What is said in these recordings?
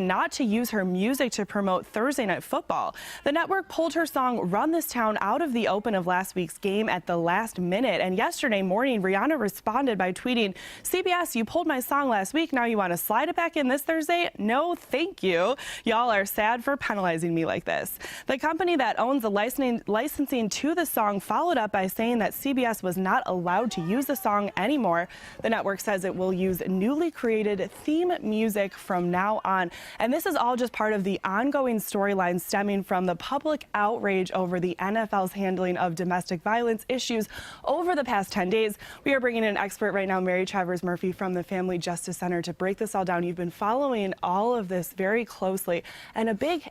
not to use her music to promote Thursday Night Football. The network pulled her song Run This Town out of the open of last week's game at the last minute. And yesterday morning, Rihanna responded by tweeting, "CBS, you pulled my song last week. Now you want to slide it back in this Thursday? No, thank you. Y'all are sad for penalizing me like this." The company that owns the licensing to the song followed up by saying that CBS was not allowed to use the song anymore. The network says it will use newly created theme music from now on. And this is all just part of the ongoing storyline stemming from the public outrage over the NFL's handling of domestic violence issues over the past 10 days. We are bringing in an expert right now, Mary Travers Murphy from the Family Justice Center, to break this all down. You've been following all of this very closely, and a big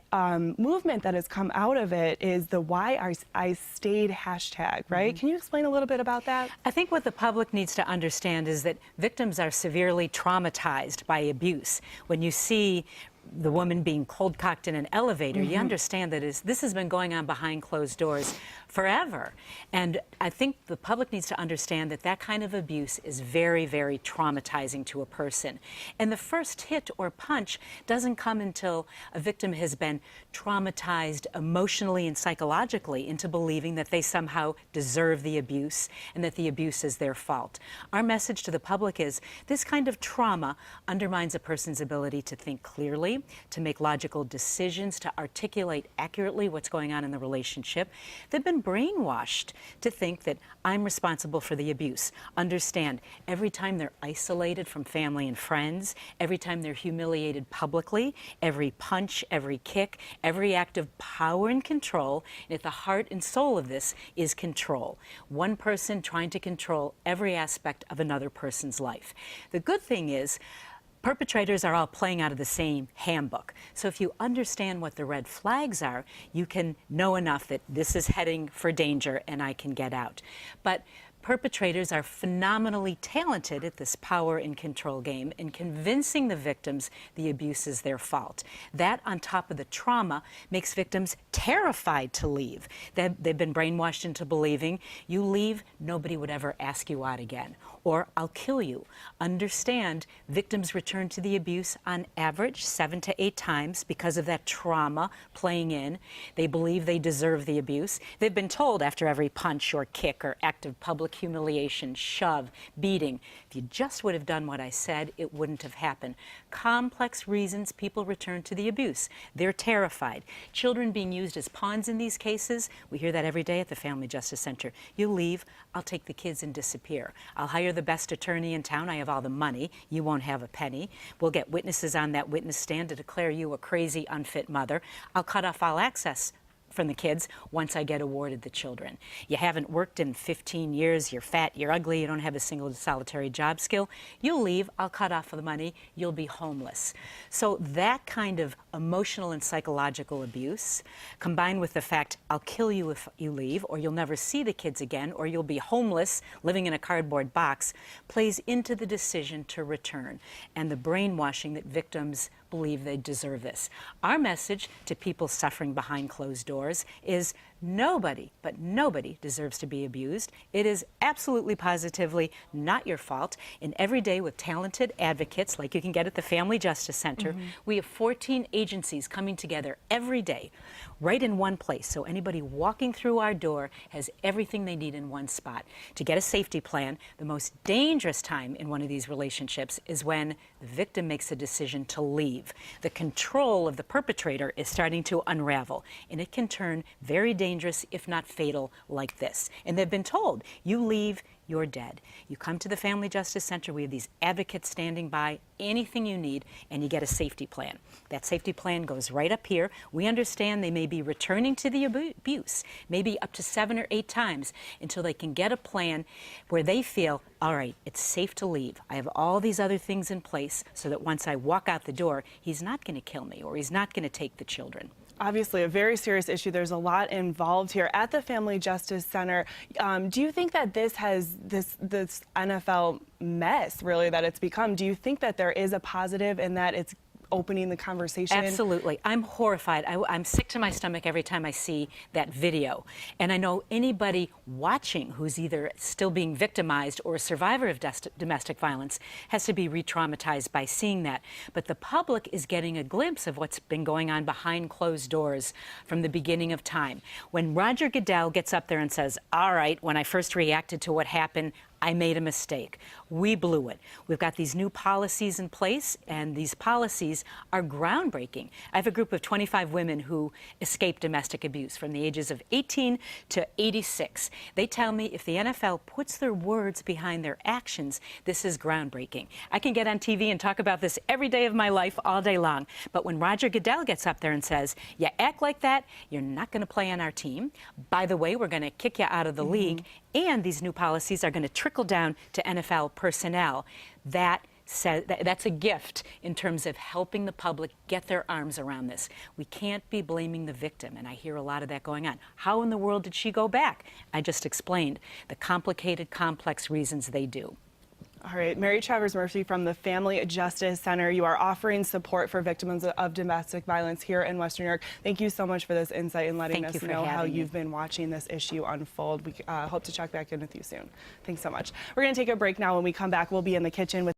movement that has come out of it is the Why I Stayed hashtag, right? Can you explain a little bit about that? I think what the public needs to understand is that victims are severely traumatized by abuse. When you see the woman being cold-cocked in an elevator, you understand that this has been going on behind closed doors forever. And I think the public needs to understand that that kind of abuse is very, very traumatizing to a person. And the first hit or punch doesn't come until a victim has been traumatized emotionally and psychologically into believing that they somehow deserve the abuse and that the abuse is their fault. Our message to the public is this kind of trauma undermines a person's ability to think clearly, to make logical decisions, to articulate accurately what's going on in the relationship. They've been brainwashed to think that I'm responsible for the abuse. Understand, every time they're isolated from family and friends, every time they're humiliated publicly, every punch, every kick, every act of power and control, and at the heart and soul of this is control. One person trying to control every aspect of another person's life. The good thing is, perpetrators are all playing out of the same handbook. So if you understand what the red flags are, you can know enough that this is heading for danger and I can get out. But perpetrators are phenomenally talented at this power and control game in convincing the victims the abuse is their fault. That, on top of the trauma, makes victims terrified to leave. They've been brainwashed into believing, you leave, nobody would ever ask you out again, or I'll kill you. Understand, victims return to the abuse on average 7 to 8 times because of that trauma playing in. They believe they deserve the abuse. They've been told after every punch or kick or act of public humiliation, shove, beating, if you just would have done what I said, it wouldn't have happened. Complex reasons people return to the abuse. They're terrified. Children being used as pawns in these cases, we hear that every day at the Family Justice Center. You leave, I'll take the kids and disappear. I'll hire the best attorney in town. I have all the money. You won't have a penny. We'll get witnesses on that witness stand to declare you a crazy, unfit mother. I'll cut off all access from the kids once I get awarded the children. You haven't worked in 15 years, you're fat, you're ugly, you don't have a single solitary job skill. You'll leave, I'll cut off the money, you'll be homeless. So that kind of emotional and psychological abuse, combined with the fact I'll kill you if you leave, or you'll never see the kids again, or you'll be homeless, living in a cardboard box, plays into the decision to return and the brainwashing that victims believe they deserve this. Our message to people suffering behind closed doors is nobody, but nobody deserves to be abused. It is absolutely positively not your fault. And every day with talented advocates like you can get at the Family Justice Center, we have 14 agencies coming together every day, right in one place. So anybody walking through our door has everything they need in one spot. To get a safety plan, the most dangerous time in one of these relationships is when the victim makes a decision to leave. The control of the perpetrator is starting to unravel, and it can turn very dangerous, if not fatal, like this. And they've been told, you leave, you're dead. You come to the Family Justice Center, we have these advocates standing by, anything you need, and you get a safety plan. That safety plan goes right up here. We understand they may be returning to the abuse, maybe up to 7 or 8 times, until they can get a plan where they feel, all right, it's safe to leave. I have all these other things in place so that once I walk out the door, he's not going to kill me or he's not going to take the children. Obviously a very serious issue. There's a lot involved here at the Family Justice Center. Do you think that this NFL mess, really, that it's become, do you think that there is a positive in that it's opening the conversation? Absolutely. I'm horrified. I'm sick to my stomach every time I see that video. And I know anybody watching who's either still being victimized or a survivor of domestic violence has to be re-traumatized by seeing that. But the public is getting a glimpse of what's been going on behind closed doors from the beginning of time. When Roger Goodell gets up there and says, all right, when I first reacted to what happened, I made a mistake. We blew it. We've got these new policies in place, and these policies are groundbreaking. I have a group of 25 women who escaped domestic abuse from the ages of 18 to 86. They tell me if the NFL puts their words behind their actions, this is groundbreaking. I can get on TV and talk about this every day of my life, all day long. But when Roger Goodell gets up there and says, you act like that, you're not going to play on our team. By the way, we're going to kick you out of the league. And these new policies are going to trickle down to NFL personnel. That's a gift in terms of helping the public get their arms around this. We can't be blaming the victim, and I hear a lot of that going on. How in the world did she go back? I just explained the complicated, complex reasons they do. All right, Mary Travers Murphy from the Family Justice Center. You are offering support for victims of domestic violence here in Western New York. Thank you so much for this insight and letting us know how you've been watching this issue unfold. We hope to check back in with you soon. Thanks so much. We're going to take a break now. When we come back, we'll be in the kitchen with